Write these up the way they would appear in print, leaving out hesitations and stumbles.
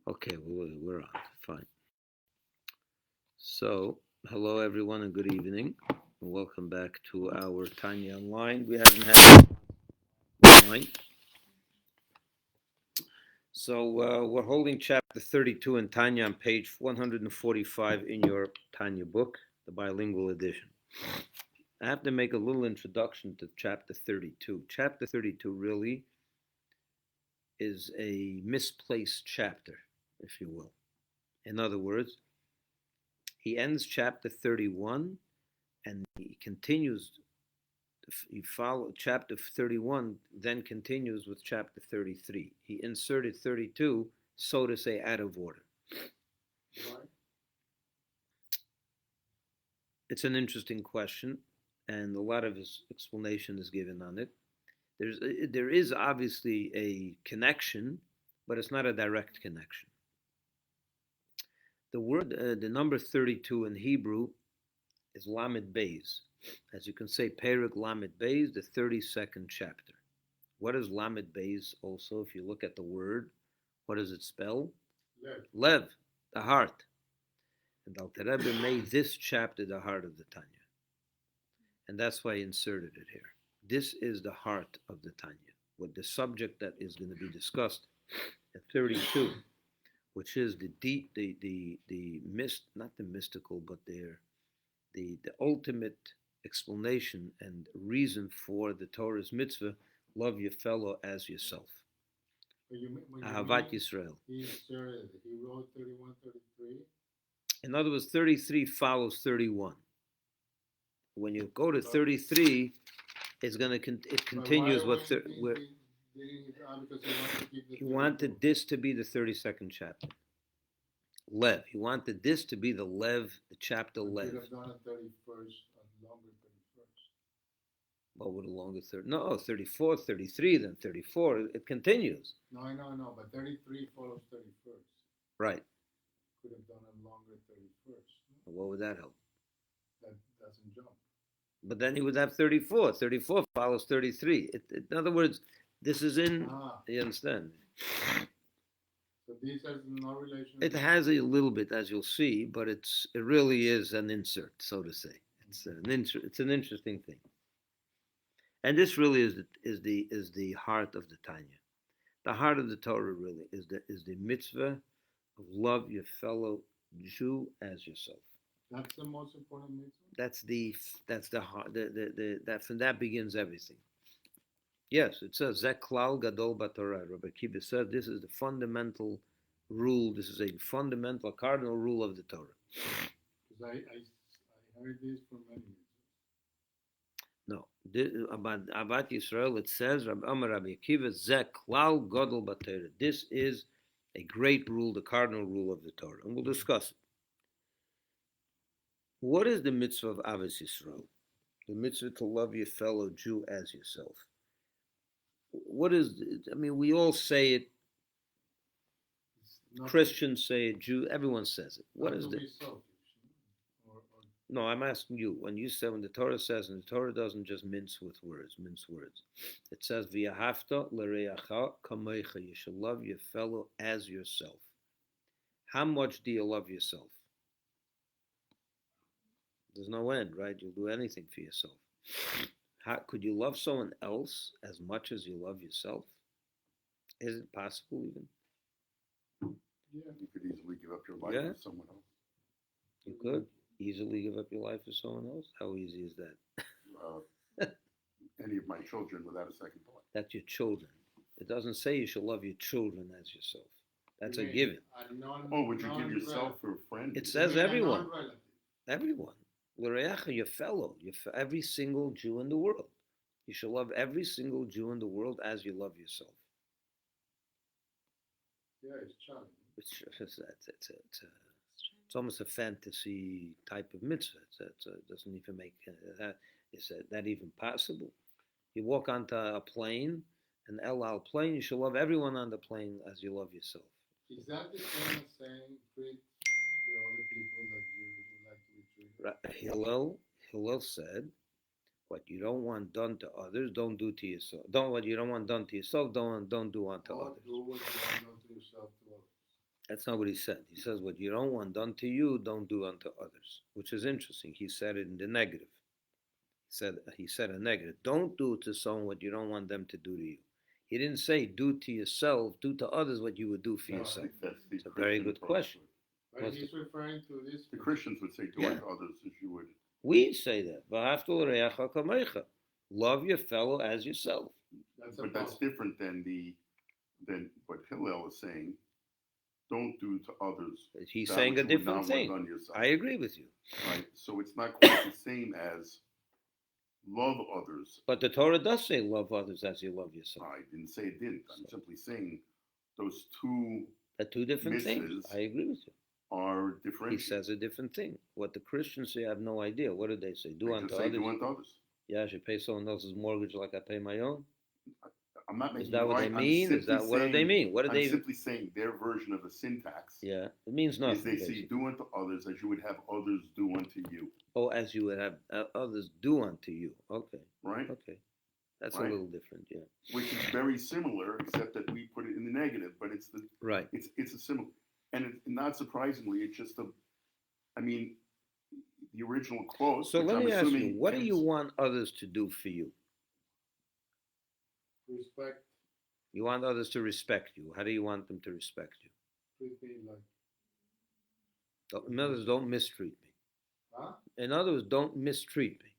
Okay, we're on. Fine. So, hello everyone and good evening. Welcome back to our Tanya Online. We haven't had online. So, we're holding chapter 32 in Tanya on page 145 in your Tanya book, the bilingual edition. I have to make a little introduction to chapter 32. Chapter 32 really is a misplaced chapter, if you will. In other words, he ends chapter 31 and he continues. You follow chapter 31, then continues with chapter 33. He inserted 32, so to say, out of order. Why? It's an interesting question, and a lot of his explanation is given on it. There is obviously a connection, but it's not a direct connection. The word, the number 32 in Hebrew is Lamed Beis. As you can say, Perek Lamed Beis, the 32nd chapter. What is Lamed Beis also? If you look at the word, what does it spell? Lev. Lev, the heart. And Alter Rebbe made this chapter the heart of the Tanya. And that's why I inserted it here. This is the heart of the Tanya, with the subject that is going to be discussed at 32, which is the deep, not the mystical, but the ultimate explanation and reason for the Torah's mitzvah, love your fellow as yourself. Ahavat Yisroel. He wrote 31, 33. In other words, 33 follows 31. When you go to 33, it's going to it continues with he wanted this to be the 32nd chapter. Lev. He wanted this to be the Lev, the chapter Lev. He could have done a 31st, a longer 31st. What would a longer 30? No, 34, 33, then 34. It continues. No, I know, but 33 follows 31st. Right. Could have done a longer 31st. No? What would that help? That doesn't jump. But then he would have 34. 34 follows 33. In other words, this is in, you understand? So this has no relation. It has a little bit, as you'll see, but it really is an insert, so to say. It's an interesting thing, and this really is the heart of the Tanya. The heart of the Torah really is the mitzvah of love your fellow Jew as yourself. That's the most important mitzvah. That's the heart. That from that begins everything. Yes, it says Zek Klal Gadol Batorah. Rabbi Kiva said this is the fundamental rule. This is a fundamental cardinal rule of the Torah. Because I heard this from many years. No, about Yisroel it says Rabbi Kiva Zek Klal Gadol Batorah. This is a great rule, the cardinal rule of the Torah, and we'll discuss it. What is the mitzvah of Avos Yisroel? The mitzvah to love your fellow Jew as yourself. What is, we all say it. Christians say it, Jew, everyone says it. What is it? No, I'm asking you. When the Torah says, and the Torah doesn't just mince words. It says, V'yahavta l'reacha kamecha. You shall love your fellow as yourself. How much do you love yourself? There's no end, right? You'll do anything for yourself. How could you love someone else as much as you love yourself? Is it possible even? Yeah, you could easily give up your life for someone else. You could easily give up your life for someone else? How easy is that? Any of my children without a second thought. That's your children. It doesn't say you should love your children as yourself. That's a given. Would you give yourself for a friend? It says everyone. Everyone. L'reacha, your fellow, every single Jew in the world. You shall love every single Jew in the world as you love yourself. Yeah, it's challenging. It's almost a fantasy type of mitzvah. It doesn't even make is that even possible? You walk onto a plane, an El Al plane. You shall love everyone on the plane as you love yourself. Is that the same as saying treat the other people that you would like to be treated? Hillel said, "What you don't want done to others, don't do to yourself. What you don't want done to yourself, don't do unto others." Do what you want done to yourself to others. That's not what he said. He says what you don't want done to you, don't do unto others, which is interesting. He said it in the negative. He said a negative. Don't do to someone what you don't want them to do to you. He didn't say do to yourself, do to others what you would do for No, I yourself. think that's the It's a very Christian good approach. question. But What's he's referring to this. The Christians would say, do Yeah. unto others as you would. We say that. V'ahavta l'reacha kamecha. Love your fellow as yourself. But that's different than what Hillel is saying. Don't do to others. He's that saying a which you would different not thing. want done yourself. I agree with you. Right. So it's not quite the same as love others. But the Torah does say love others as you love yourself. I didn't say it didn't. I'm simply saying those two They're two different things. misses I agree with you. are He different. says a different thing. What the Christians say, I have no idea. What did they say? Do They unto just say others. do unto others. Yeah, I should pay someone else's mortgage like I pay my own. I'm not Is making that what right. they I'm mean? Is that simply what do they saying- mean? What do I'm they? simply saying their version of the syntax Yeah, it means is nothing. they say basically. do unto others as you would have others do unto you. Oh, as you would have others do unto you. Okay, Right? okay, that's Right. a little different. Yeah, Which is very similar, except that we put it in the negative. But right. it's a similar, and not surprisingly, it's just I mean, the original quote. So which let I'm me ask you, assuming what do you Tim's- want others to do for you? Respect, You want others to respect you. How do you want them to respect you? treat me like, In other words, don't mistreat me. huh? In other words, don't mistreat me.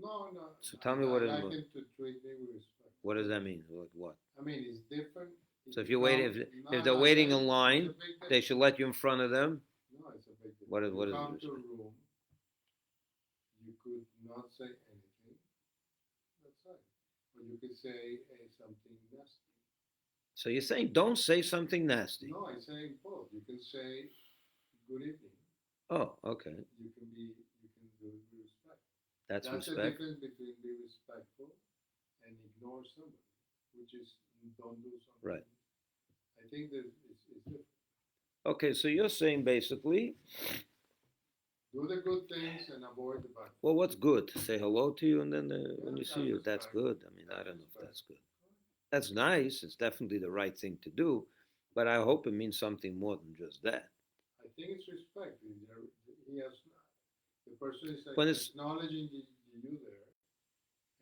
No. So tell me what I it like was. him to treat me with respect. What does that mean? Like what? I mean, it's different. So if you're waiting, if they're waiting in line, they should let you in front of them. No, it's a big difference. What is You the come to a respect? room, you could not say anything. That's right. Or you could say something nasty. So you're saying don't say something nasty. No, I'm saying both. You can say good evening. Oh, okay. You can do it with respect. That's the respect. difference between be respectful and ignore somebody, which is don't do something. Right. I think that it's different. Okay, so you're saying basically, Do the good things and avoid the bad. well, what's good? Say hello to you, and then when Yeah, you see you, that's respect. good. I mean, I That's don't know if respect. that's good. That's nice. It's definitely the right thing to do, but I hope it means something more than just that. I think it's respect. He has the person is When it's- acknowledging you there,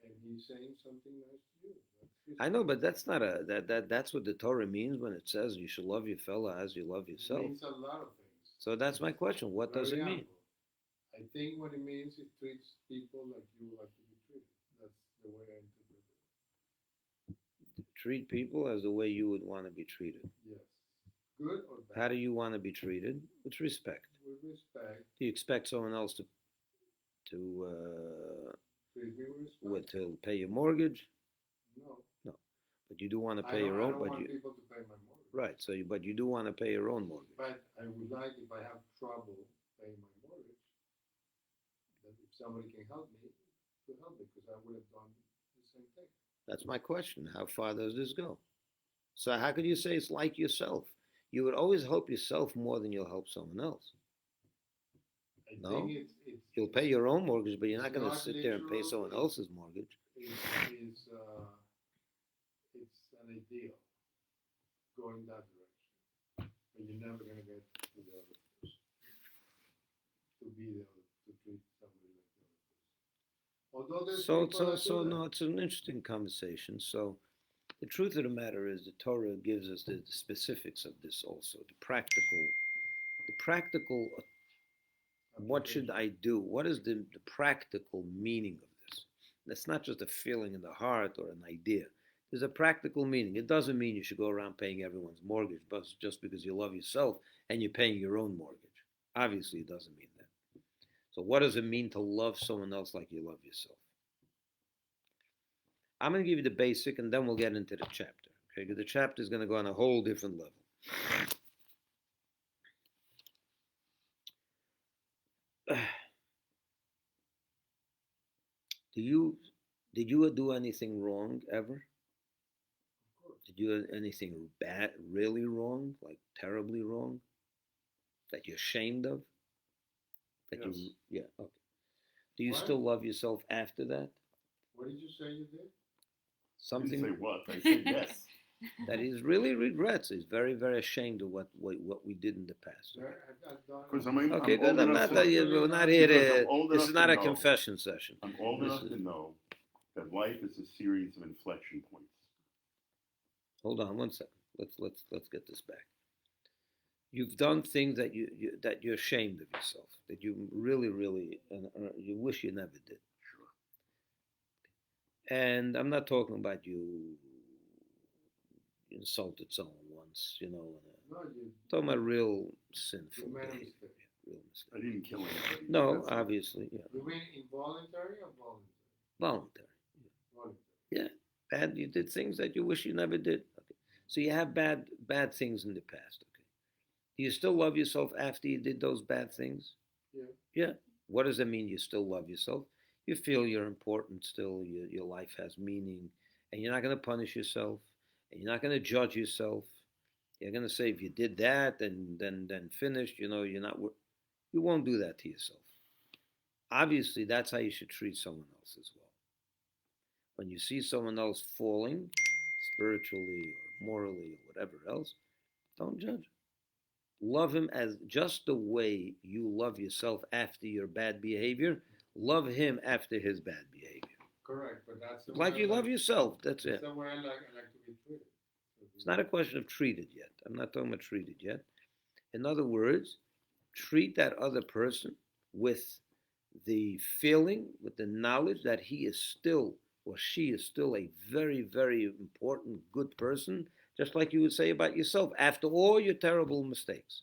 and he's saying something nice to you. That's I know, respect. but that's not that's what the Torah means when it says you should love your fellow as you love It yourself. means a lot of things. So that's my question. What does it Very mean? ample. I think what it means, it treats people like you like to be treated. That's the way I interpret it. Treat people as the way you would want to be treated. Yes. Good or bad? How do you want to be treated? With respect. With respect, Do you expect someone else to treat me with respect. to pay your mortgage? No. But you do want to I pay don't, your I own. don't But want you people to pay my mortgage. right. So but you do want to pay your own mortgage. But I would like, if I have trouble paying my mortgage, that if somebody can help me, to help me, because I would have done the same thing. That's my question. How far does this go? So how could you say it's like yourself? You would always help yourself more than you'll help someone else. I No. think it's You'll pay your own mortgage, but you're not It's going to not sit there and pay literal, someone else's mortgage. it's an ideal going that direction, but you're never gonna get to the other person, to be the other, to treat somebody like the other person. Although there's So people that do that. no, it's an interesting conversation. So the truth of the matter is the Torah gives us the specifics of this also, the practical what should I do? What is the practical meaning of this? That's not just a feeling in the heart or an idea. There's a practical meaning. It doesn't mean you should go around paying everyone's mortgage but just because you love yourself and you're paying your own mortgage. Obviously, it doesn't mean that. So what does it mean to love someone else like you love yourself? I'm going to give you the basic and then we'll get into the chapter. Okay, because the chapter is going to go on a whole different level. Did you do anything wrong ever? Of course. Did you do anything bad, really wrong, like terribly wrong, that you're ashamed of? Yes. Yeah, okay. Do you What? still love yourself after that? What did you say you did? I didn't say Something? what. I said yes. that he really regrets. He's very, very ashamed of what we did in the past. Because I mean, Okay, I'm good. old I'm enough not. to, We're not here because to. I'm old This enough is to not a know. confession session. I'm old This enough is- to know that life is a series of inflection points. Hold on one second. Let's get this back. You've done things that that you're ashamed of yourself, that you really, really, you wish you never did. Sure. And I'm not talking about you insulted someone once, No, you, talking about real sinful you made a behavior. mistake. Real I mistake. didn't kill anybody. No, That's it. obviously, yeah. You mean involuntary or voluntary? Voluntary. Voluntary. Yeah. Bad. You did things that you wish you never did. Okay. So you have bad things in the past. Okay. Do you still love yourself after you did those bad things? Yeah. Yeah. What does that mean? You still love yourself. You feel you're important still. Your life has meaning, and you're not going to punish yourself, and you're not going to judge yourself. You're going to say if you did that, then finished. You're not. You won't do that to yourself. Obviously, that's how you should treat someone else as well. When you see someone else falling, spiritually or morally or whatever else, don't judge. Love him as just the way you love yourself after your bad behavior. Love him after his bad behavior. Correct, but that's the Like way you I love yourself. That's it. That's the way I like to be treated. It's not a question of treated yet. I'm not talking about treated yet. In other words, treat that other person with the feeling, with the knowledge that he is still or she is still a very, very important, good person, just like you would say about yourself after all your terrible mistakes.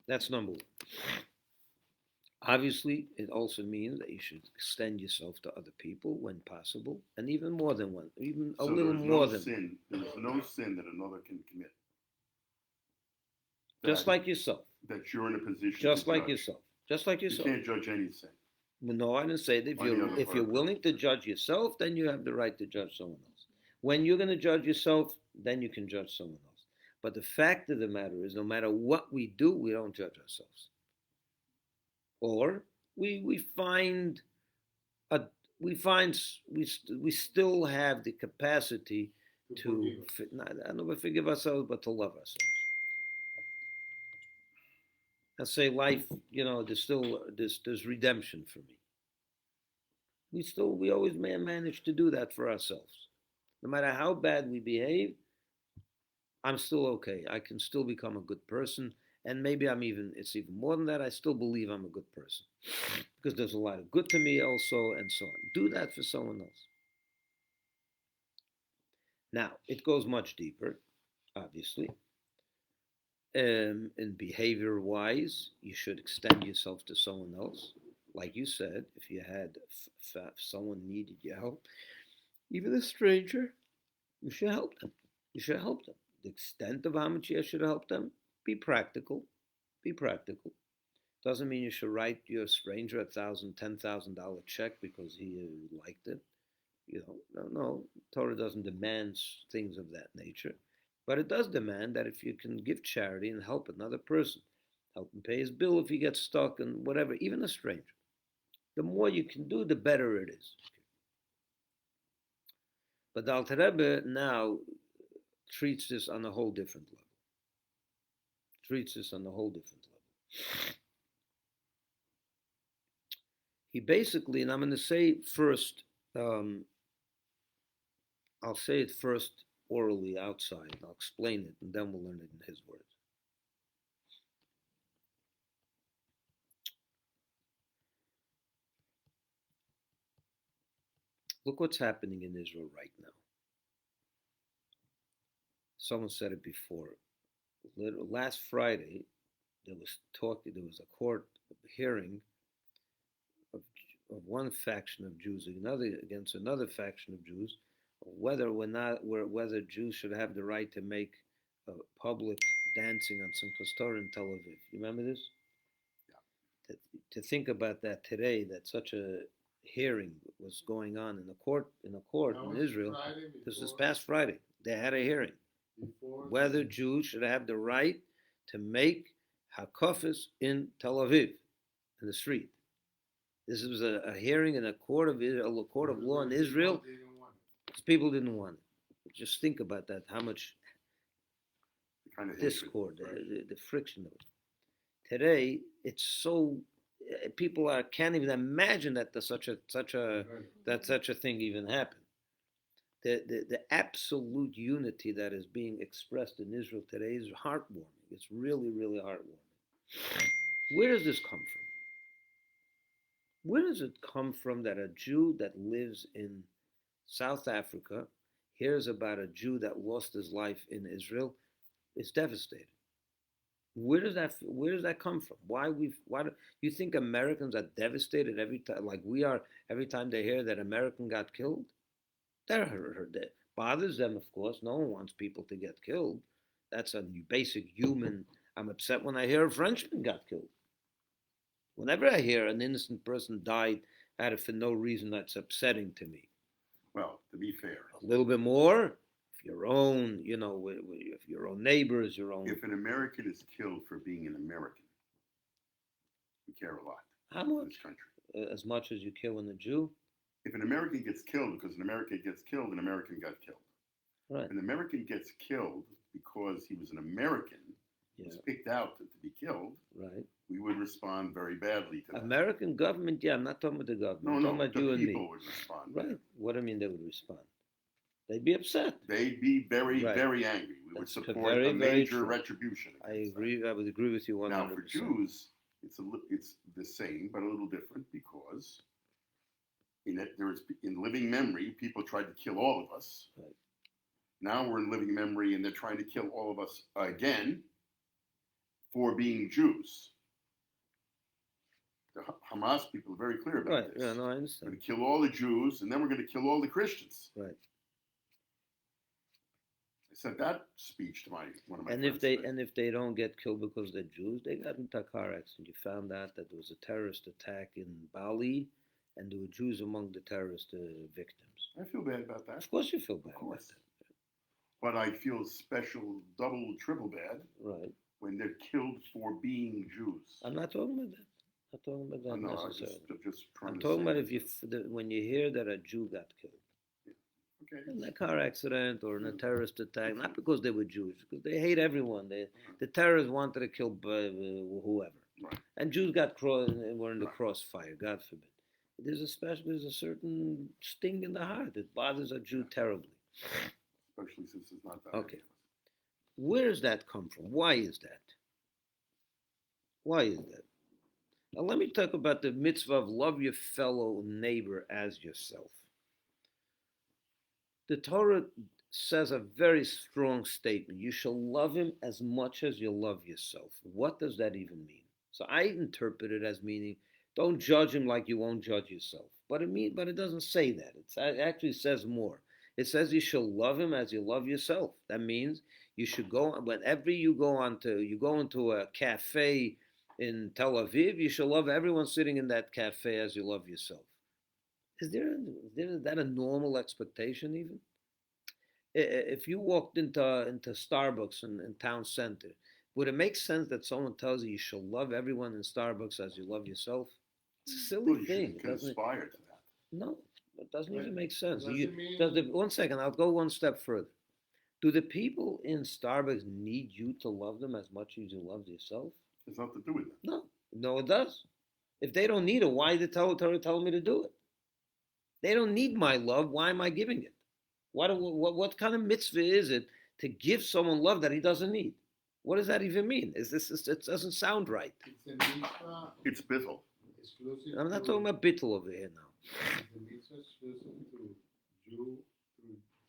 That's number one. Obviously, it also means that you should extend yourself to other people when possible, and even more than one, even a little more than sin. There's no sin that another can commit. Just like yourself. That you're in a position. Just to like judge. yourself. Just like yourself. You can't judge any sin. No, I didn't say that. If you're willing to judge yourself, then you have the right to judge someone else. When you're going to judge yourself, then you can judge someone else. But the fact of the matter is, no matter what we do, we don't judge ourselves. Or we still have the capacity to not forgive ourselves, but to love ourselves. And say life, there's redemption for me. We always manage to do that for ourselves. No matter how bad we behave, I'm still okay. I can still become a good person. And maybe it's even more than that. I still believe I'm a good person. Because there's a lot of good to me also, and so on. Do that for someone else. Now, it goes much deeper, obviously. In behavior wise, you should extend yourself to someone else. Like you said, if you had, if someone needed your help, even a stranger, you should help them. You should help them. The extent of how much you should help them, be practical. Be practical. Doesn't mean you should write your stranger a $1,000, $10,000 check because he liked it. No. Torah doesn't demand things of that nature. But it does demand that if you can give charity and help another person, help him pay his bill if he gets stuck and whatever, even a stranger, the more you can do, the better it is. But the Alter Rebbe now treats this on a whole different level. He basically, and I'm going to say first, I'll say it first orally outside. I'll explain it, and then we'll learn it in his words. Look what's happening in Israel right now. Someone said it before. Last Friday, there was a court hearing of one faction of Jews against another faction of Jews, whether Jews should have the right to make a public dancing on Simchas Torah in Tel Aviv. You remember this? Yeah. To think about that today, that such a hearing was going on in a court in Israel. This was past Friday. They had a hearing whether Jews should have the right to make hakafas in Tel Aviv, in the street. This was a hearing in a court of law in Israel. Because people didn't want it. Just think about that, how much kind of hatred, discord, right? the friction of it. Today, it's so people can't even imagine that such a thing even happened. The absolute unity that is being expressed in Israel today is heartwarming. It's really, really heartwarming. Where does this come from? Where does it come from that a Jew that lives in South Africa hears about a Jew that lost his life in Israel? It's devastated. Where does that come from? Why do you think Americans are devastated every time, like we are, every time they hear that American got killed? That bothers them, of course. No one wants people to get killed. That's a basic human. I'm upset when I hear a Frenchman got killed. Whenever I hear an innocent person died for no reason, that's upsetting to me. Well, to be fair, a little bit more, if your own, if your own neighbors, your own. If an American is killed for being an American, we care a lot. How much? In this country. As much as you kill a Jew? If an American gets killed because an American gets killed, an American got killed. Right. An American gets killed because he was an American, was picked out to be killed. Right. We would respond very badly to that. American government, yeah, I'm not talking about the government. No, I'm talking about you and me. People would respond. Right. What do you mean they would respond? They'd be upset. They'd be very, very angry. We would support a major retribution. I agree. I would agree with you 100%. Now, for Jews, it's the same, but a little different because in living memory, people tried to kill all of us. Right. Now we're in living memory, and they're trying to kill all of us again for being Jews. The Hamas people are very clear about this. Yeah, no, I understand. We're going to kill all the Jews, and then we're going to kill all the Christians. Right. I sent that speech to one of my friends. If they don't get killed because they're Jews, they got into a car accident. You found out that there was a terrorist attack in Bali, and there were Jews among the terrorist victims. I feel bad about that. Of course you feel bad about that. But I feel special, double, triple bad. Right. When they're killed for being Jews. I'm not talking about that. I'm not talking about that necessarily. I'm talking about when you hear that a Jew got killed. Yeah. Okay. In a car accident or in a terrorist attack, not because they were Jews, because they hate everyone. The terrorists wanted to kill whoever. Right. And Jews were in the crossfire, God forbid. There's a certain sting in the heart that bothers a Jew terribly. Especially since it's not that. Okay. Where does that come from? Why is that? Why is that? Now let me talk about the mitzvah of love your fellow neighbor as yourself. The Torah says a very strong statement. You shall love him as much as you love yourself. What does that even mean? So I interpret it as meaning, don't judge him like you won't judge yourself. But it doesn't say that. It actually says more. It says you shall love him as you love yourself. That means you should go, whenever you go into a cafe in Tel Aviv, you shall love everyone sitting in that cafe as you love yourself. Is that a normal expectation even? If you walked into Starbucks in town center, would it make sense that someone tells you shall love everyone in Starbucks as you love yourself? It's a silly thing. You can aspire to that. No, it doesn't even make sense. One second, I'll go one step further. Do the people in Starbucks need you to love them as much as you love yourself? It's nothing to do with that. No, it does. If they don't need it, why did the Torah tell me to do it? They don't need my love. Why am I giving it? What kind of mitzvah is it to give someone love that he doesn't need? What does that even mean? It doesn't sound right. It's bittul. I'm not talking about bittul over here now. The mitzvah exclusive to Jew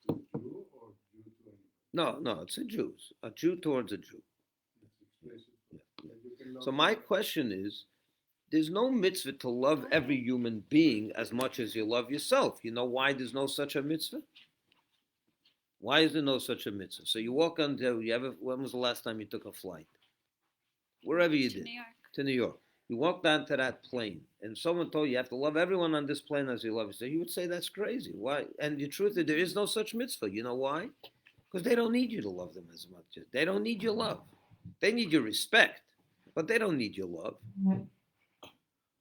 or Jew to anyone? No, it's a Jew towards a Jew. Yeah. So my question is, there's no mitzvah to love every human being as much as you love yourself. You know why there's no such a mitzvah? Why is there no such a mitzvah? So you walk on, when was the last time you took a flight? Wherever you did. New York. To New York. You walk down to that plane, and someone told you have to love everyone on this plane as you love yourself. You would say that's crazy. Why? And the truth is, there is no such mitzvah. You know why? Because they don't need you to love them as much. They don't need your love. They need your respect, but they don't need your love.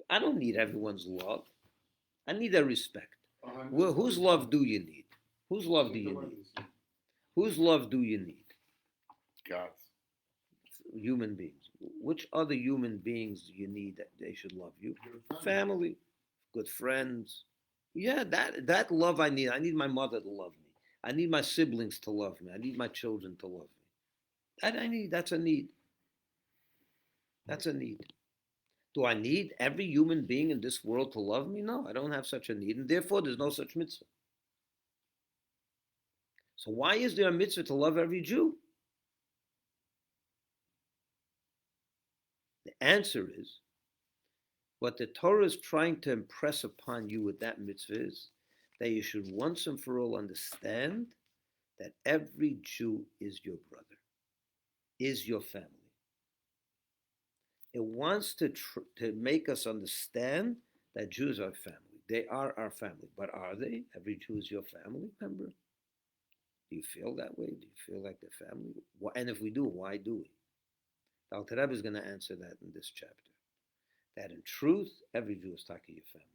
I don't need everyone's love. I need their respect. Whose love do you need? Whose love do you need? Whose love do you need? God's. Human beings. Which other human beings do you need that they should love you? Your Family, good friends. Yeah, that love I need. I need my mother to love me. I need my siblings to love me. I need my children to love me. That I need. That's a need. That's a need. Do I need every human being in this world to love me? No, I don't have such a need, and therefore there's no such mitzvah. So why is there a mitzvah to love every Jew? The answer is, what the Torah is trying to impress upon you with that mitzvah is that you should once and for all understand that every Jew is your brother, is your family. It wants to make us understand that Jews are family. They are our family. But are they? Every Jew is your family member? Do you feel that way? Do you feel like they're family? And if we do, why do we? The Alter Rebbe is going to answer that in this chapter. That in truth, every Jew is talking your family.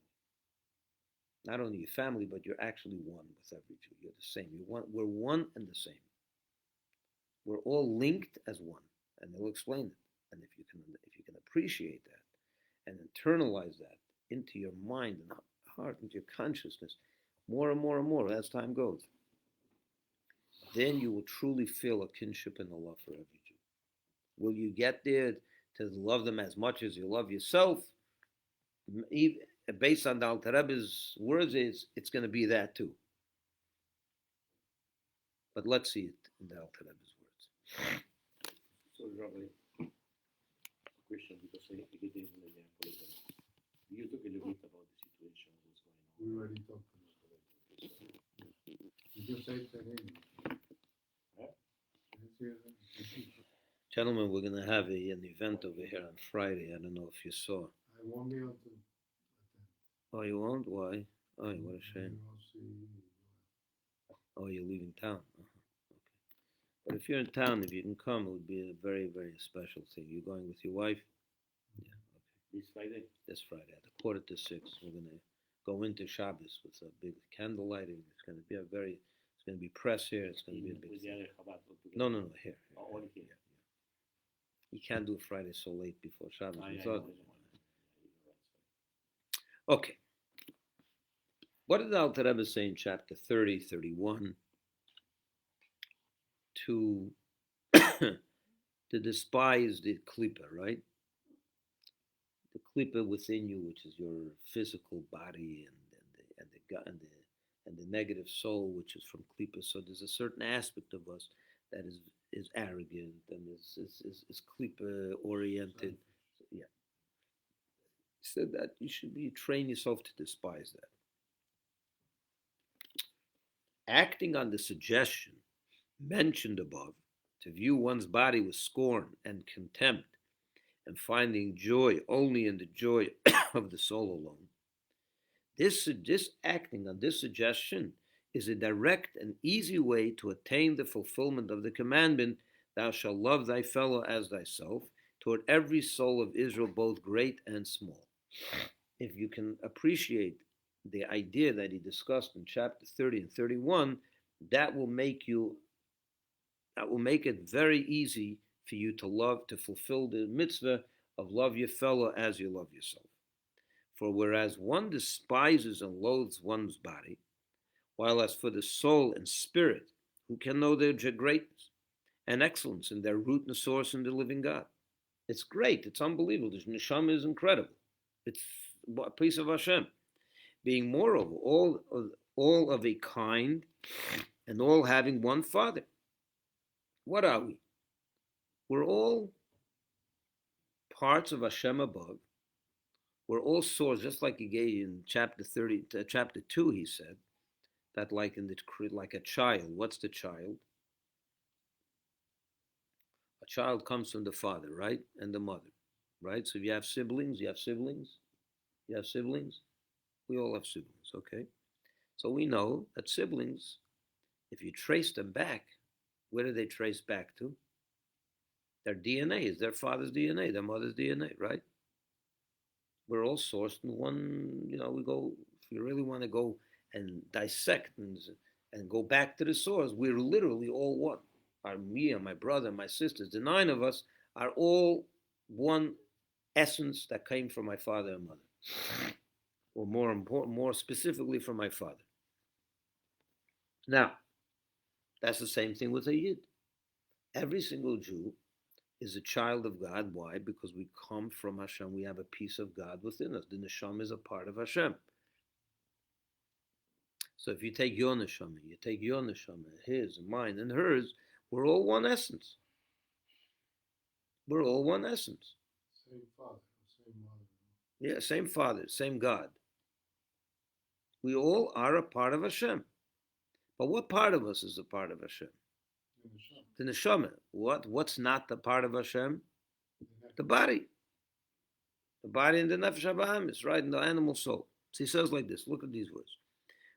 Not only your family, but you're actually one with every Jew. You're the same. We're one and the same. We're all linked as one. And they'll explain it. And if you can appreciate that and internalize that into your mind and heart, into your consciousness, more and more and more as time goes, then you will truly feel a kinship and a love for every Jew. Will you get there to love them as much as you love yourself? Based on the Alter Rebbe's words, it's going to be that too. But let's see it in the Alter Rebbe's words. So, Rabbi, question, because I get it in the apology. You talk a little bit about the situation, what's going on. We already talked about it. You just say it in Gentlemen, we're going to have an event over here on Friday. I don't know if you saw. I won't be able to attend. Oh, you won't? Why? Oh, what a shame. Oh, you're leaving town. Okay. But if you're in town, if you can come, it would be a very, very special thing. You're going with your wife? Yeah, okay. This Friday? This Friday at 5:45. We're going to go into Shabbos with a big candle lighting. It's going to be it's going to be press here. It's going to be a big with the thing. other Chabad. No, here. Oh, only here. Yeah. You can't do Friday so late before Shabbos. Okay. What did the Alter Rebbe say in chapter 30, 31? To despise the klipa, right? The klipa within you, which is your physical body and the negative soul, which is from klipa. So there's a certain aspect of us that is arrogant and is klipa oriented. Yeah. He said that you should train yourself to despise that. Acting on the suggestion mentioned above, to view one's body with scorn and contempt, and finding joy only in the joy of the soul alone. This acting on this suggestion is a direct and easy way to attain the fulfillment of the commandment, thou shalt love thy fellow as thyself, toward every soul of Israel, both great and small. If you can appreciate the idea that he discussed in chapter 30 and 31, that will make it very easy for you to fulfill the mitzvah of love your fellow as you love yourself. For whereas one despises and loathes one's body, while as for the soul and spirit, who can know their greatness and excellence in their root and source in the living God? It's great. It's unbelievable. The neshama is incredible. It's a piece of Hashem. Being moreover all of a kind and all having one Father. What are we? We're all parts of Hashem above. We're all souls, just like he gave in chapter 2, he said, that like a child. What's the child? A child comes from the father, right? And the mother, right? So if you have siblings, you have siblings. You have siblings? We all have siblings, okay? So we know that siblings, if you trace them back, where do they trace back to? Their DNA is their father's DNA, their mother's DNA, right? We're all sourced in one, we go, if you really want to go and dissect and and go back to the source, we're literally all one. Me and my brother and my sisters, the 9 of us, are all one essence that came from my father and mother. Or more specifically from my father. Now, that's the same thing with a Yid. Every single Jew is a child of God. Why? Because we come from Hashem. We have a piece of God within us. The neshama is a part of Hashem. So if you take your neshama, his, and mine, and hers, we're all one essence. We're all one essence. Same father, same mother. Yeah, same Father, same God. We all are a part of Hashem. But what part of us is a part of Hashem? The neshama. What's not the part of Hashem? The body. The body and the nefesh habahamis, right? And the animal soul. So he says like this, look at these words.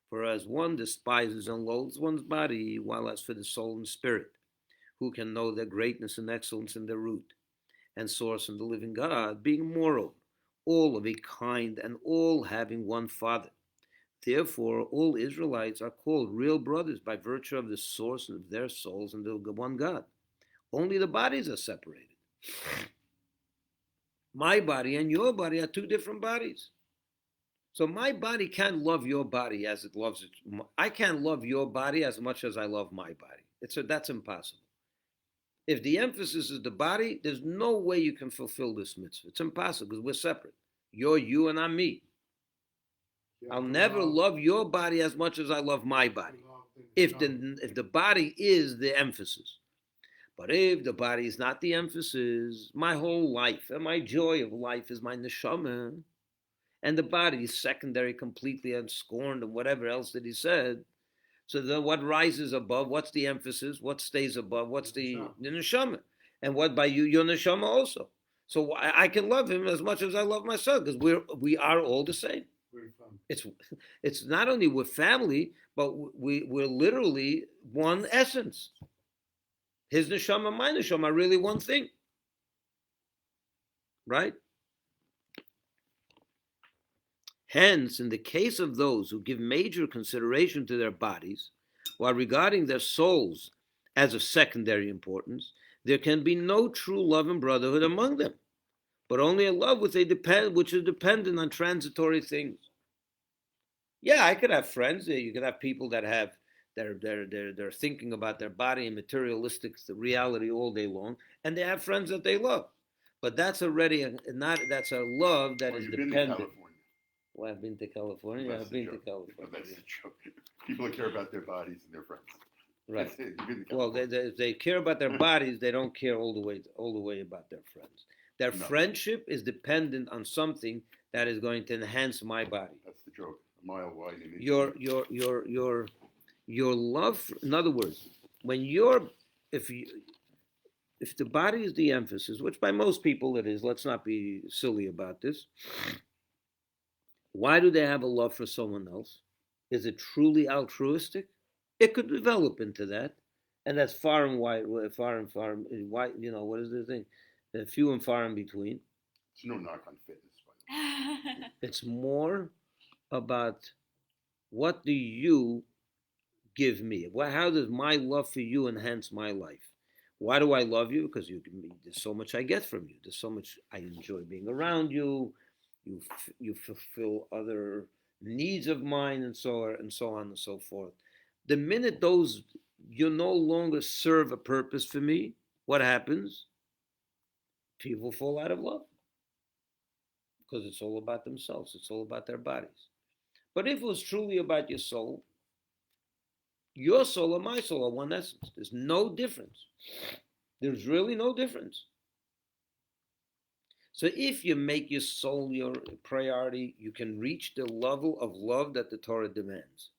For as one despises and loathes one's body, while as for the soul and spirit, who can know their greatness and excellence in their root and source in the living God, being moreover all of a kind and all having one Father. Therefore, all Israelites are called real brothers by virtue of the source of their souls and the one God. Only the bodies are separated. My body and your body are 2 different bodies. So my body can't love your body as it loves it. I can't love your body as much as I love my body. That's impossible. If the emphasis is the body, there's no way you can fulfill this mitzvah. It's impossible because we're separate. You're you and I'm me. I'll never love your body as much as I love my body. If the body is the emphasis. But if the body is not the emphasis, my whole life and my joy of life is my neshama. And the body is secondary completely and scorned and whatever else that he said. So then what rises above? What's the emphasis? What stays above? What's the neshama? And what by you, your neshama also. So I can love him as much as I love myself because we are all the same. It's not only we're family, but we're literally one essence. His neshama, my neshama are really one thing. Right? Hence, in the case of those who give major consideration to their bodies, while regarding their souls as of secondary importance, there can be no true love and brotherhood among them, but only a love which is dependent on transitory things. Yeah, I could have friends. You could have people that have they're thinking about their body and materialistic reality all day long, and they have friends that they love. But that's already that's a love that is dependent. Well, I've been to California. I've been to California. That's the joke. People that care about their bodies and their friends. Right. Well, they care about their bodies. They don't care all the way about their friends. Their friendship is dependent on something that is going to enhance my body. That's the joke. A mile wide. And your love. In other words, when if the body is the emphasis, which by most people it is. Let's not be silly about this. Why do they have a love for someone else? Is it truly altruistic? It could develop into that, and that's far and wide. What is the thing? Few and far in between. It's no knock on fitness, by the way. It's more about what do you give me? How does my love for you enhance my life? Why do I love you? Because there's so much I get from you. There's so much I enjoy being around you. You fulfill other needs of mine, and so on and so forth. The minute you no longer serve a purpose for me, what happens? People fall out of love because it's all about themselves. It's all about their bodies. But if it was truly about your soul and my soul are one essence. There's no difference. There's really no difference. So if you make your soul your priority, you can reach the level of love that the Torah demands.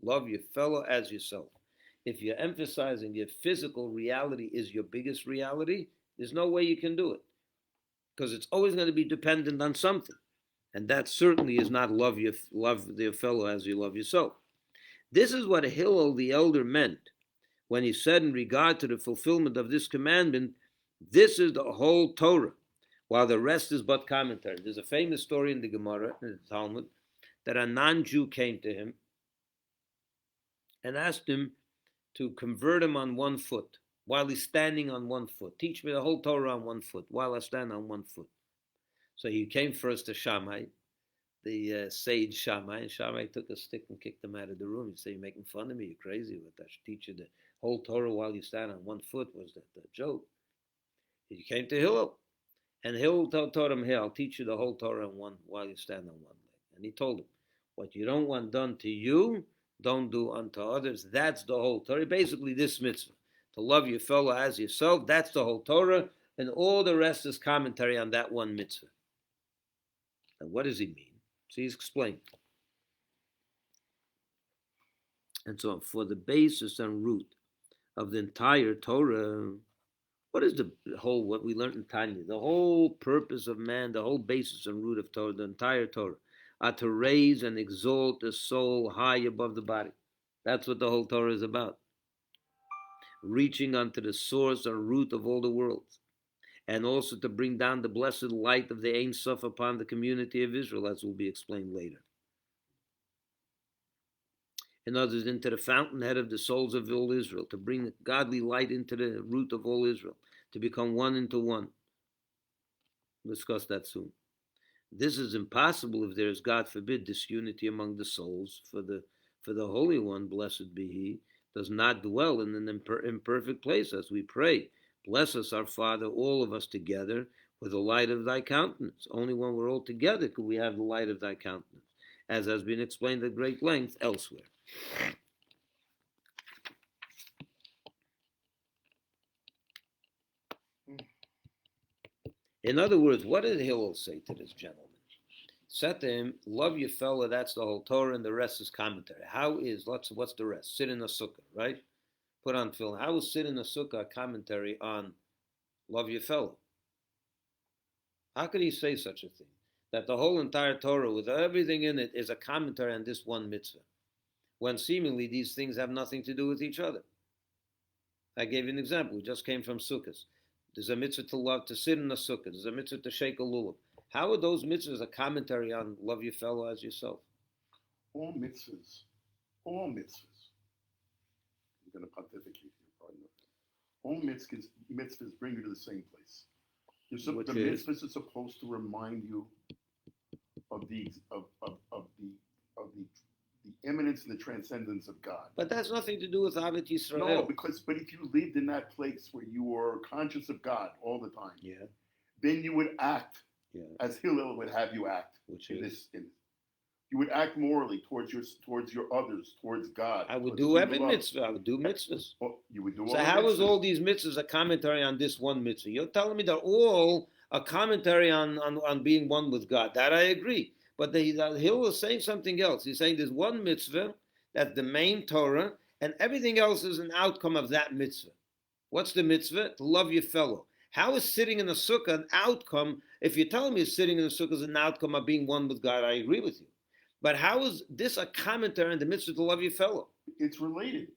Love your fellow as yourself. If you're emphasizing your physical reality is your biggest reality, there's no way you can do it. Because it's always going to be dependent on something. And that certainly is not love your fellow as you love yourself. This is what Hillel the elder meant when he said in regard to the fulfillment of this commandment, this is the whole Torah, while the rest is but commentary. There's a famous story in the Gemara, in the Talmud, that a non-Jew came to him and asked him to convert him on one foot while he's standing on one foot. Teach me the whole Torah on one foot while I stand on one foot. So he came first to Shammai, the sage Shammai, and Shammai took a stick and kicked him out of the room. He said, "You're making fun of me. You're crazy with that. I should teach you the whole Torah while you stand on one foot." Was that a joke? He came to Hillel, and Hillel taught him, "Here, I'll teach you the whole Torah on one while you stand on one leg." And he told him, "What you don't want done to you, don't do unto others." That's the whole Torah. Basically, this mitzvah, to love your fellow as yourself, that's the whole Torah, and all the rest is commentary on that one mitzvah. And what does he mean? So he's explained. And so for the basis and root of the entire Torah, what is the whole, what we learned in Tanya, the whole purpose of man, the whole basis and root of Torah, the entire Torah, are to raise and exalt the soul high above the body. That's what the whole Torah is about. Reaching unto the source and root of all the worlds. And also to bring down the blessed light of the Ein Sof upon the community of Israel, as will be explained later. In other words, into the fountainhead of the souls of all Israel, to bring the godly light into the root of all Israel, to become one into one. We'll discuss that soon. This is impossible if there is, God forbid, disunity among the souls, for the Holy One, blessed be He, does not dwell in an imperfect place, as we pray. Bless us, our Father, all of us together, with the light of thy countenance. Only when we're all together could we have the light of thy countenance, as has been explained at great length elsewhere. In other words, what did Hillel say to this gentleman? Said to him, love your fellow, that's the whole Torah, and the rest is commentary. What's the rest? Sit in a sukkah, right? Put on tefillin. How is sit in a sukkah a commentary on love your fellow? How could he say such a thing? That the whole entire Torah, with everything in it, is a commentary on this one mitzvah, when seemingly these things have nothing to do with each other. I gave you an example. We just came from sukkahs. There's a mitzvah to love, to sit in a sukkah. There's a mitzvah to shake a lulav. How are those mitzvahs a commentary on love your fellow as yourself? All mitzvahs. I'm going to pontificate here, pardon me. All mitzvahs bring you to the same place. The mitzvahs are supposed to remind you of the imminence and the transcendence of God. But that's nothing to do with Ahavas Yisroel. No, but if you lived in that place where you were conscious of God all the time, then you would act as Hillel would have you act. You would act morally towards your others, towards God. I would do every mitzvah. I would do mitzvahs. Well, you would do all so how is all these mitzvahs a commentary on this one mitzvah? You're telling me they're all a commentary on being one with God. That I agree. But Hillel is saying something else. He's saying there's one mitzvah, that's the main Torah, and everything else is an outcome of that mitzvah. What's the mitzvah? To love your fellow. How is sitting in a sukkah an outcome? If you're telling me sitting in a sukkah is an outcome of being one with God, I agree with you. But how is this a commentary on the mitzvah to love your fellow? It's related.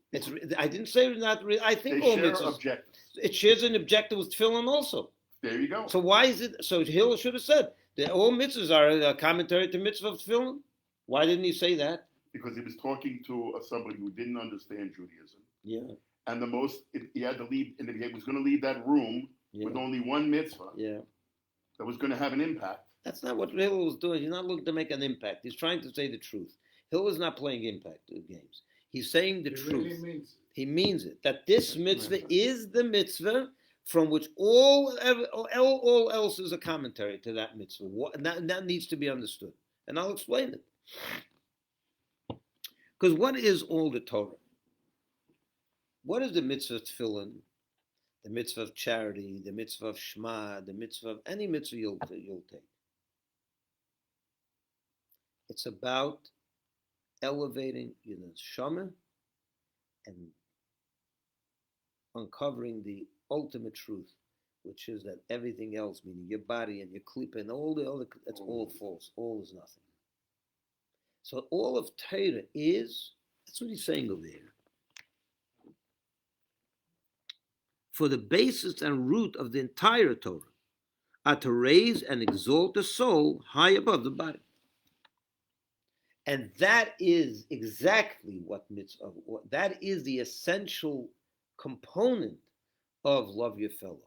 I didn't say not. I think they all share mitzvahs. Objectives. It shares an objective with tefillin also. There you go. So why is it? So Hillel should have said that all mitzvahs are a commentary to mitzvah of tefillin. Why didn't he say that? Because he was talking to somebody who didn't understand Judaism. Yeah. And he had to leave, and if he was going to leave that room with only one mitzvah, that was going to have an impact. That's not what Hillel was doing. He's not looking to make an impact. He's trying to say the truth. Hillel is not playing impact games. He's saying the truth. Really he means it. That this mitzvah is the mitzvah from which all else is a commentary to that mitzvah. That needs to be understood. And I'll explain it. Because what is all the Torah? What is the mitzvah of tefillin? The mitzvah of charity, the mitzvah of Shema, the mitzvah of any mitzvah you'll take. It's about elevating your neshama and uncovering the ultimate truth, which is that everything else, meaning your body and your klipa and all the other, that's all false. All is nothing. So all of Torah is, that's what he's saying over here. For the basis and root of the entire Torah are to raise and exalt the soul high above the body. And that is exactly what mitzvah, that is the essential component of love your fellow.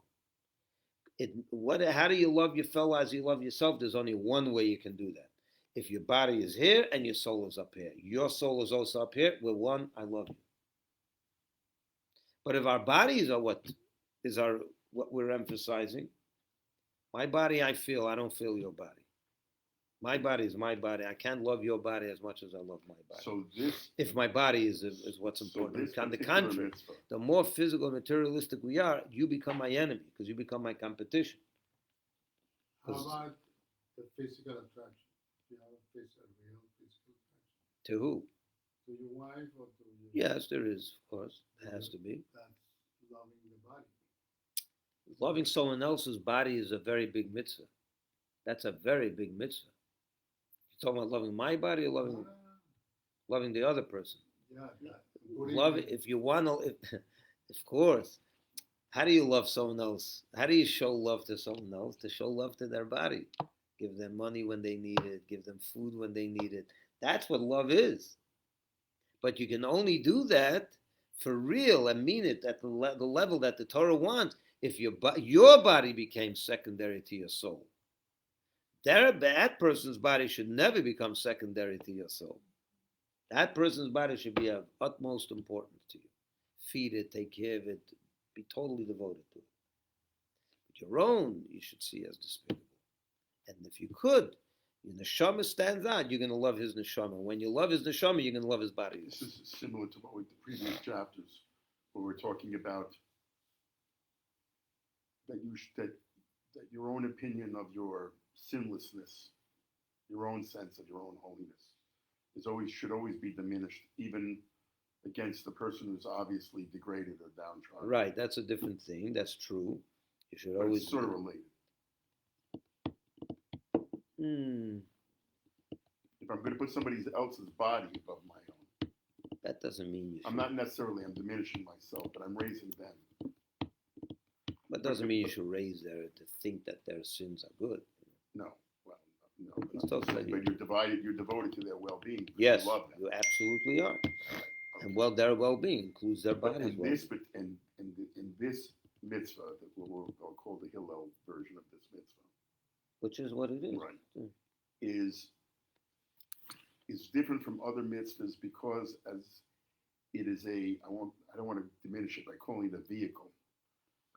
How do you love your fellow as you love yourself? There's only one way you can do that. If your body is here and your soul is up here, your soul is also up here, we're one, I love you. But if our bodies are what we're emphasizing, my body I feel, I don't feel your body. My body is my body. I can't love your body as much as I love my body. So this, if my body is what's important. On the contrary, mitzvah, the more physical and materialistic we are, you become my enemy because you become my competition. How about the physical attraction? Do you have a real physical attraction? To who? To your wife or to your... Yes, there is, of course. There has to be. That's loving the body. Loving someone else's body is a very big mitzvah. That's a very big mitzvah. You're talking about loving my body or loving the other person? Yeah. Love it if you want to. Of course. How do you love someone else? How do you show love to someone else? To show love to their body. Give them money when they need it. Give them food when they need it. That's what love is. But you can only do that for real and mean it at the level that the Torah wants if your body became secondary to your soul. That person's body should never become secondary to your soul. That person's body should be of utmost importance to you. Feed it, take care of it, be totally devoted to it. But your own, you should see as despicable. And if you could, your neshama stands out, you're going to love his neshama. When you love his neshama, you're going to love his body. This is similar to what the previous chapters, where we're talking about that your own opinion of your sinlessness, your own sense of your own holiness, should always be diminished, even against the person who's obviously degraded or downtrodden. Right, that's a different thing. That's true. You should But always it's sort of related. If I'm going to put somebody else's body above my own, that doesn't mean you should. I'm diminishing myself, but I'm raising them. That doesn't mean you should raise to think that their sins are good. No. No, but you're devoted to their well-being. Yes, you love them. You absolutely are. Right. Okay. And their well-being includes their bodies. In this mitzvah, that we'll call the Hillel version of this mitzvah, which is what it is, right? Is different from other mitzvahs because as it is I don't want to diminish it by calling it a vehicle.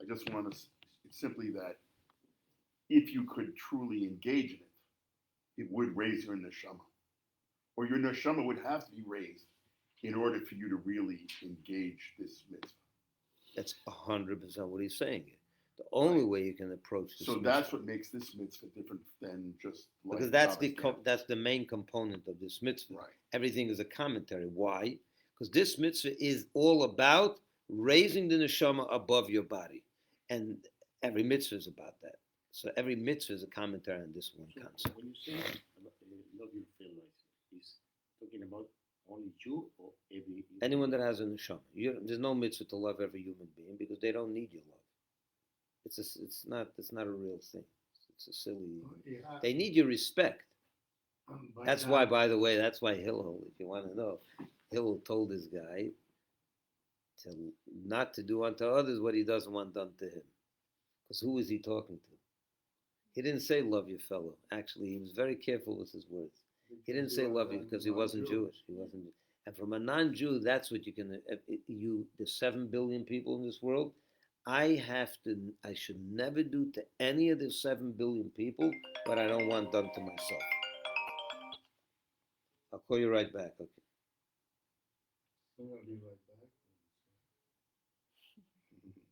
I just want to. It's simply that if you could truly engage in it, it would raise your neshama. Or your neshama would have to be raised in order for you to really engage this mitzvah. That's 100% what he's saying. The only way you can approach this mitzvah. That's what makes this mitzvah different than just like because that's the main component of this mitzvah. Right. Everything is a commentary. Why? Because this mitzvah is all about raising the neshama above your body. And every mitzvah is about that. So every mitzvah is a commentary on this one concept. When you say love your fellow, is talking about only you or anyone that has a neshama? There's no mitzvah to love every human being because they don't need your love. It's not a real thing. It's a silly. They need your respect. That's why, by the way, Hillel, if you want to know, Hillel told this guy not to do unto others what he doesn't want done to him. Because who is he talking to? He didn't say love your fellow. Actually, he was very careful with his words. He didn't say love you because he wasn't Jewish. And from a non-Jew, that's what you can. The 7 billion people in this world, I should never do to any of the 7 billion people what I don't want done to myself. I'll call you right back. Okay. I'm going to be right back.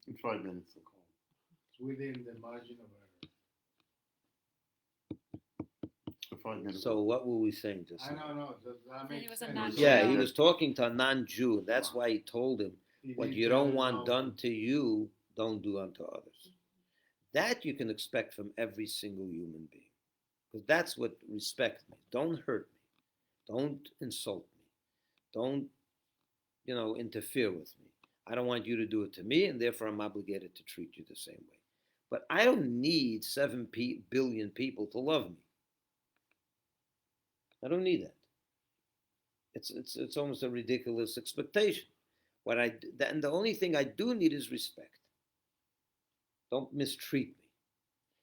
In 5 minutes, I'll call. It's within the margin of error. So 5 minutes. So what were we saying just now? I don't know. That makes sense. Yeah, he was talking to a non-Jew. That's why he told him, what you don't want done to you, don't do unto others. That you can expect from every single human being. Because that's what respect me. Don't hurt me. Don't insult me. Don't, interfere with me. I don't want you to do it to me, and therefore I'm obligated to treat you the same way. But I don't need 7 billion people to love me. I don't need that. It's almost a ridiculous expectation. And the only thing I do need is respect. Don't mistreat me.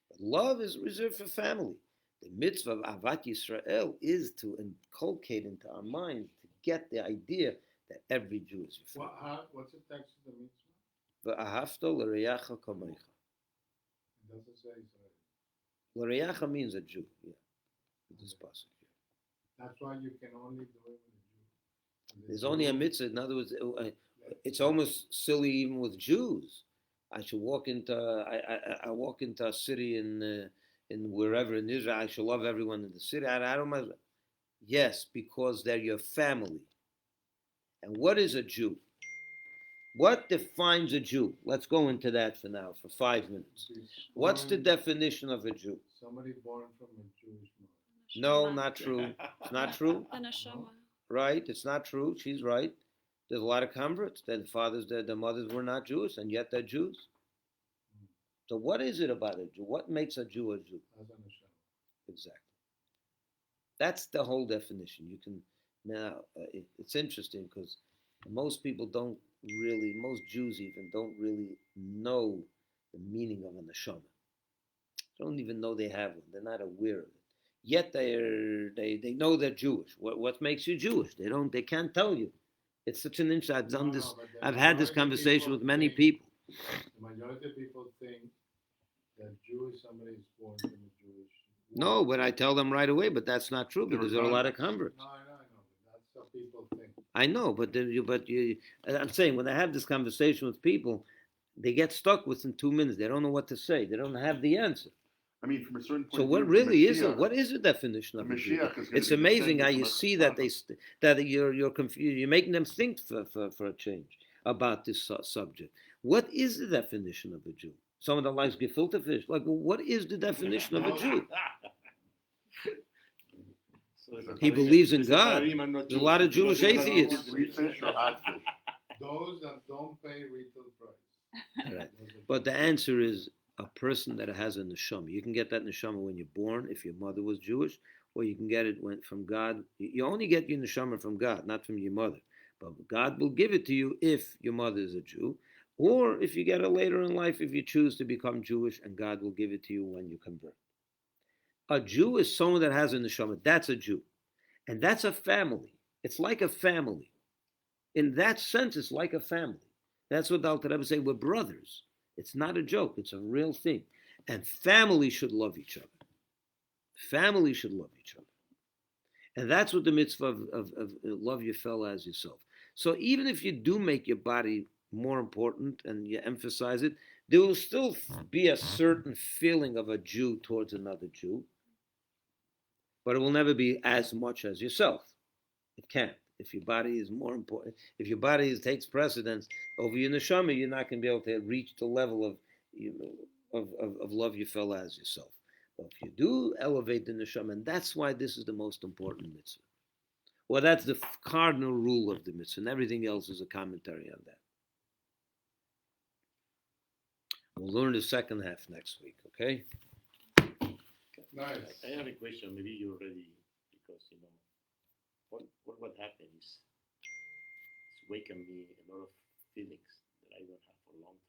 But love is reserved for family. The mitzvah of Avat Yisroel is to inculcate into our minds, to get the idea that every Jew is your family. What's the text of the mitzvah? V'ahavta l'reyacha kamecha. It doesn't say Israel. L'reyacha means a Jew. Yeah, this pasuk. That's why you can only do it with a Jew. There's only a mitzvah. In other words, it's almost silly even with Jews. I should walk into I walk into a city in wherever in Israel. I should love everyone in the city. I don't mind. Yes, because they're your family. And what is a Jew? What defines a Jew? Let's go into that for now, for 5 minutes. What's the definition of a Jew? Somebody born from a Jewish mother. No, not true. It's not true. The neshama. Right? It's not true. She's right. There's a lot of converts. Their fathers, their mothers were not Jewish, and yet they're Jews. So what is it about a Jew? What makes a Jew a Jew? Exactly. That's the whole definition. You can now. It's interesting because most people don't really, most Jews even don't really know the meaning of a neshama. They don't even know they have one. They're not aware of it. Yet they know they're Jewish. What makes you Jewish? They can't tell you. It's such an interesting. I've had this conversation with many people. The majority of people think that Jew is somebody who's born from a Jewish. No, but I tell them right away. But that's not true because there are a lot of converts. No, I know. But that's what people think. I know, but I'm saying when I have this conversation with people, they get stuck within 2 minutes. They don't know what to say. They don't have the answer. I mean, from a certain point. So what really is it? What is the definition of a Jew? It's amazing how you see that you're confused. You're making them think for a change about this subject. What is the definition of a Jew? Someone that likes gefilte fish. Like, what is the definition of a Jew? He believes in God. There's a lot of Jewish atheists. Those that don't pay retail price. Right. But the answer is a person that has a neshama. You can get that neshama when you're born, if your mother was Jewish, or you can get it from God. You only get your neshama from God, not from your mother. But God will give it to you if your mother is a Jew, or if you get it later in life, if you choose to become Jewish, and God will give it to you when you convert. A Jew is someone that has a neshama. That's a Jew. And that's a family. It's like a family. In that sense, it's like a family. That's what the Alter Rebbe say, we're brothers. It's not a joke. It's a real thing. And family should love each other. Family should love each other. And that's what the mitzvah of love your fellow as yourself. So even if you do make your body more important and you emphasize it, there will still be a certain feeling of a Jew towards another Jew. But it will never be as much as yourself. It can't. If your body is more important, if your body takes precedence over your neshama, you're not going to be able to reach the level of love your fellow as yourself. But if you do elevate the neshama, and that's why this is the most important mitzvah. Well, that's the cardinal rule of the mitzvah, and everything else is a commentary on that. We'll learn the second half next week, okay? Nice. I have a question. Maybe you already, because what happened is it's awakened me a lot of feelings that I don't have for a long time.